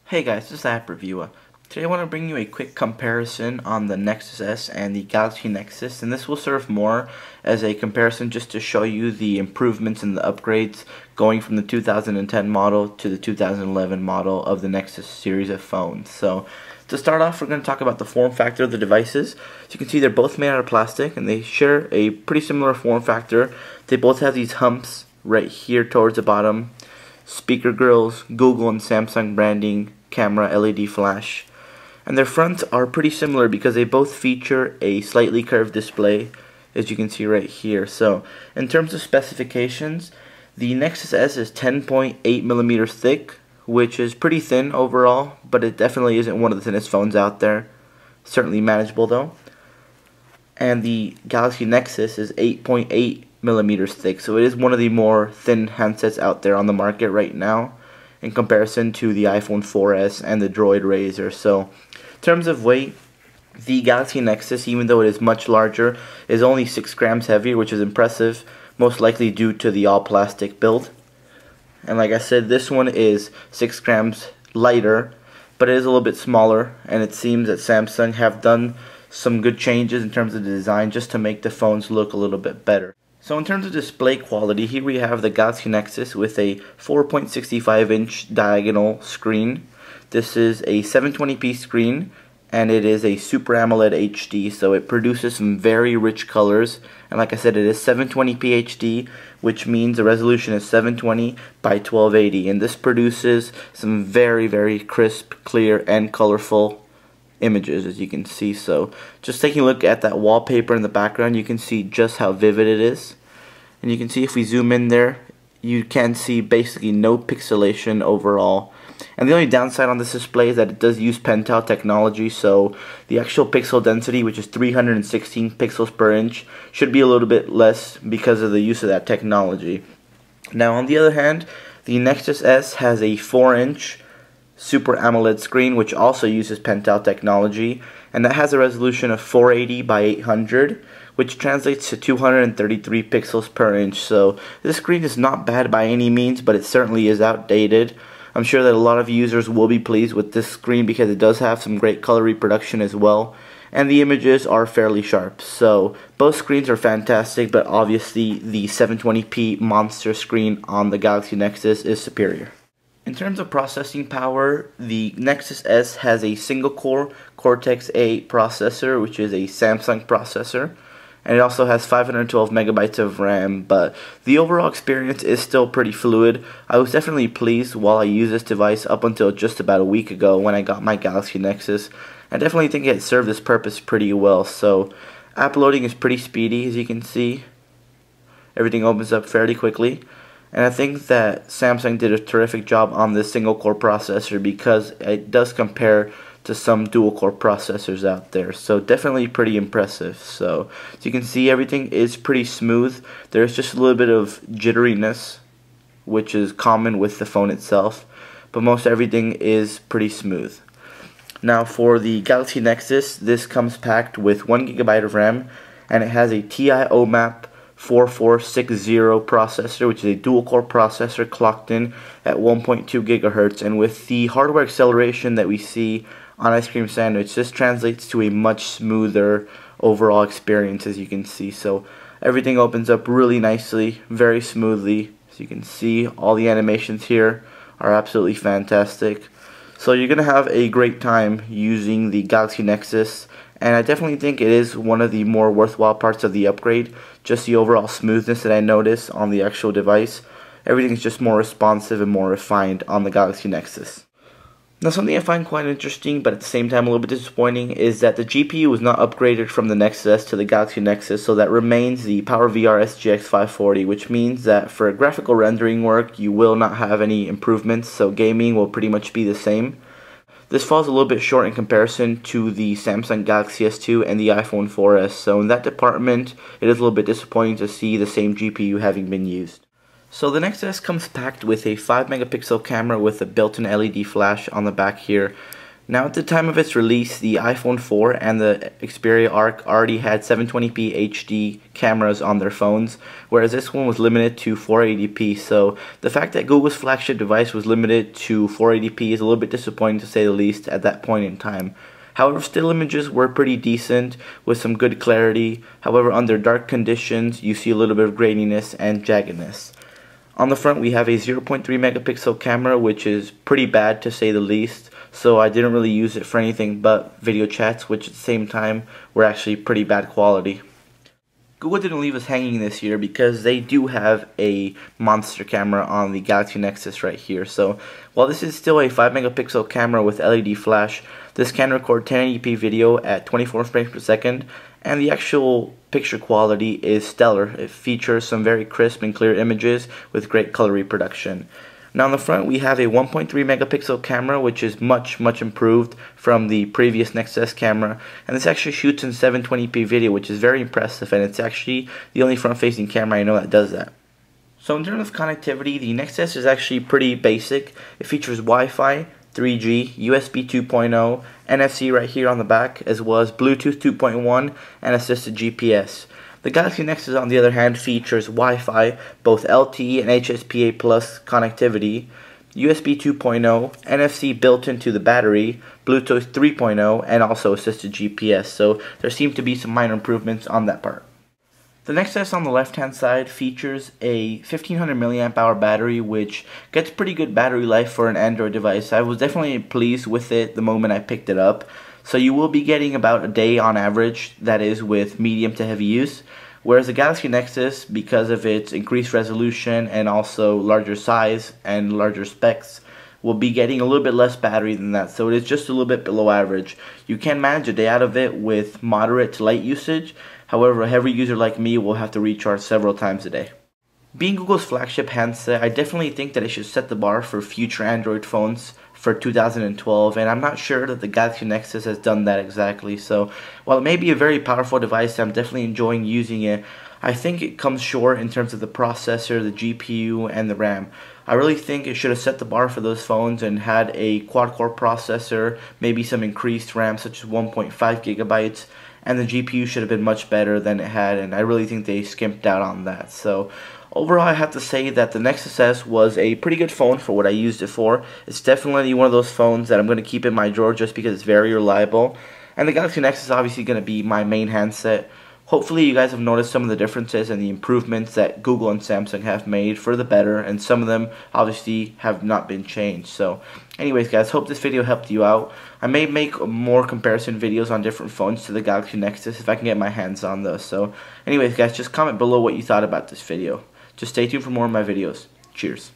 Hey guys, this is App Reviewer. Today I want to bring you a quick comparison on the Nexus S and the Galaxy Nexus, and this will serve more as a comparison just to show you the improvements and the upgrades going from the 2010 model to the 2011 model of the Nexus series of phones. So to start off, we're going to talk about the form factor of the devices. So you can see they're both made out of plastic and they share a pretty similar form factor. They both have these humps right here towards the bottom, speaker grills, Google and Samsung branding, camera, LED flash, and their fronts are pretty similar because they both feature a slightly curved display, as you can see right here. So in terms of specifications, the Nexus S is 10.8 millimeters thick, which is pretty thin overall, but it definitely isn't one of the thinnest phones out there. Certainly manageable though. And the Galaxy Nexus is 8.8 millimeters thick, so it is one of the more thin handsets out there on the market right now in comparison to the iPhone 4S and the Droid Razr. So in terms of weight, the Galaxy Nexus, even though it is much larger, is only 6 grams heavier, which is impressive, most likely due to the all-plastic build. And like I said, this one is 6 grams lighter, but it is a little bit smaller, and it seems that Samsung have done some good changes in terms of the design just to make the phones look a little bit better. So in terms of display quality, here we have the Galaxy Nexus with a 4.65-inch diagonal screen. This is a 720p screen, and it is a Super AMOLED HD, so it produces some very rich colors. And like I said, it is 720p HD, which means the resolution is 720 by 1280, and this produces some very crisp, clear, and colorful images, as you can see. So just taking a look at that wallpaper in the background, you can see just how vivid it is. And you can see if we zoom in there, you can see basically no pixelation overall. And the only downside on this display is that it does use Pentel technology, so the actual pixel density, which is 316 pixels per inch, should be a little bit less because of the use of that technology. Now on the other hand, the Nexus S has a 4-inch Super AMOLED screen, which also uses Pentel technology, and that has a resolution of 480 by 800, which translates to 233 pixels per inch. So this screen is not bad by any means, but it certainly is outdated. I'm sure that a lot of users will be pleased with this screen because it does have some great color reproduction as well, and the images are fairly sharp. So both screens are fantastic, but obviously the 720p monster screen on the Galaxy Nexus is superior. In terms of processing power, the Nexus S has a single-core Cortex-A processor, which is a Samsung processor, and it also has 512 megabytes of RAM, but the overall experience is still pretty fluid. I was definitely pleased while I used this device up until just about a week ago when I got my Galaxy Nexus. I definitely think it served its purpose pretty well. So app loading is pretty speedy, as you can see. Everything opens up fairly quickly. And I think that Samsung did a terrific job on this single-core processor because it does compare to some dual-core processors out there. So definitely pretty impressive. So as you can see, everything is pretty smooth. There's just a little bit of jitteriness, which is common with the phone itself, but most everything is pretty smooth. Now for the Galaxy Nexus, this comes packed with 1 GB of RAM, and it has a TI OMAP 4460 processor, which is a dual-core processor clocked in at 1.2 gigahertz, and with the hardware acceleration that we see on Ice Cream Sandwich, this translates to a much smoother overall experience, as you can see. So everything opens up really nicely, very smoothly. As you can see, all the animations here are absolutely fantastic. So you're going to have a great time using the Galaxy Nexus, and I definitely think it is one of the more worthwhile parts of the upgrade, just the overall smoothness that I notice on the actual device. Everything is just more responsive and more refined on the Galaxy Nexus. Now something I find quite interesting, but at the same time a little bit disappointing, is that the GPU was not upgraded from the Nexus S to the Galaxy Nexus, so that remains the PowerVR SGX 540, which means that for graphical rendering work you will not have any improvements, so gaming will pretty much be the same. This falls a little bit short in comparison to the Samsung Galaxy S2 and the iPhone 4S, so in that department it is a little bit disappointing to see the same GPU having been used. So the Nexus S comes packed with a 5 megapixel camera with a built-in LED flash on the back here. Now at the time of its release, the iPhone 4 and the Xperia Arc already had 720p HD cameras on their phones, whereas this one was limited to 480p. So the fact that Google's flagship device was limited to 480p is a little bit disappointing to say the least at that point in time. However, still images were pretty decent with some good clarity. However, under dark conditions, you see a little bit of graininess and jaggedness. On the front, we have a 0.3 megapixel camera, which is pretty bad to say the least. So I didn't really use it for anything but video chats, which at the same time were actually pretty bad quality. Google didn't leave us hanging this year because they do have a monster camera on the Galaxy Nexus right here. So while this is still a 5 megapixel camera with LED flash, this can record 1080p video at 24 frames per second, and the actual picture quality is stellar. It features some very crisp and clear images with great color reproduction. Now on the front we have a 1.3 megapixel camera, which is much improved from the previous Nexus S camera, and this actually shoots in 720p video, which is very impressive, and it's actually the only front facing camera I know that does that. So in terms of connectivity, the Nexus S is actually pretty basic. It features Wi-Fi, 3G, USB 2.0, NFC right here on the back, as well as Bluetooth 2.1 and assisted GPS. The Galaxy Nexus, on the other hand, features Wi-Fi, both LTE and HSPA Plus connectivity, USB 2.0, NFC built into the battery, Bluetooth 3.0, and also assisted GPS. So there seem to be some minor improvements on that part. The Nexus S on the left-hand side features a 1500 mAh battery, which gets pretty good battery life for an Android device. I was definitely pleased with it the moment I picked it up. So you will be getting about a day on average, that is with medium to heavy use. Whereas the Galaxy Nexus, because of its increased resolution and also larger size and larger specs, will be getting a little bit less battery than that. So it is just a little bit below average. You can manage a day out of it with moderate to light usage. However, a heavy user like me will have to recharge several times a day. Being Google's flagship handset, I definitely think that it should set the bar for future Android phones for 2012, and I'm not sure that the Galaxy Nexus has done that exactly. So while it may be a very powerful device, I'm definitely enjoying using it. I think it comes short in terms of the processor, the GPU, and the RAM. I really think it should have set the bar for those phones and had a quad-core processor, maybe some increased RAM such as 1.5 gigabytes, and the GPU should have been much better than it had, and I really think they skimped out on that. So overall, I have to say that the Nexus S was a pretty good phone for what I used it for. It's definitely one of those phones that I'm going to keep in my drawer just because it's very reliable. And the Galaxy Nexus is obviously going to be my main handset. Hopefully you guys have noticed some of the differences and the improvements that Google and Samsung have made for the better, and some of them obviously have not been changed. So anyways guys, hope this video helped you out. I may make more comparison videos on different phones to the Galaxy Nexus if I can get my hands on those. So anyways guys, just comment below what you thought about this video. Just stay tuned for more of my videos. Cheers.